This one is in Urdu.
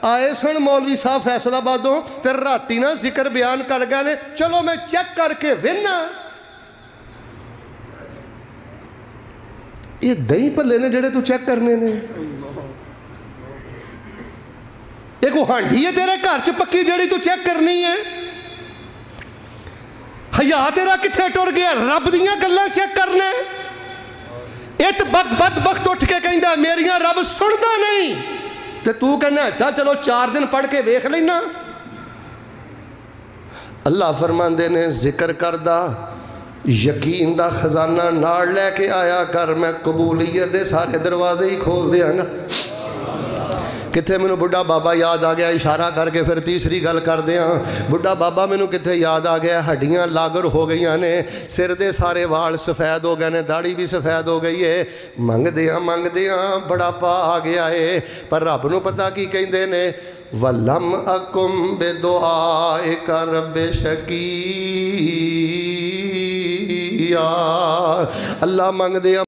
آئے سن مولوی صاحب فیصلہ آبادوں تے راتی نا ذکر بیان کر گئے نے چلو میں چیک کر کے وینا یہ دہی پلے نے جڑے تو چیک کرنے نے ایک وہ ہانڈی ہے تیرے گھر چ پکی جڑی تو چیک کرنی ہے حیا تیرا کتھے ٹر گیا رب دیاں گلاں چیک کرنے ایت بدبخت اٹھ کے کہندا میریاں رب سندا نہیں تے تو کہنا اچھا چلو 4 دن پڑھ کے ویکھ لینا اللہ فرماندے نے ذکر کردہ یقین دا خزانہ نال لے کے آیا کر میں قبولیت دے سارے دروازے ہی کھول دیا گا کتھے میں بڑھا بابا یاد آ گیا اشارہ کر کے پھر تیسری گل کر دیا بڑھا بابا میں کتھے یاد آ گیا ہڈیاں لاگر ہو گئیاں نے سر دے سارے وال سفید ہو گئے نے داڑھی بھی سفید ہو گئی ہے منگ دیاں بڑا پا آ گیا ہے پر رب نو پتہ کی کہندے نے وَلَمْ أَكُمْ بِدُعَائِكَ رَبِّ شَقِيًّا اللہ منگ دیا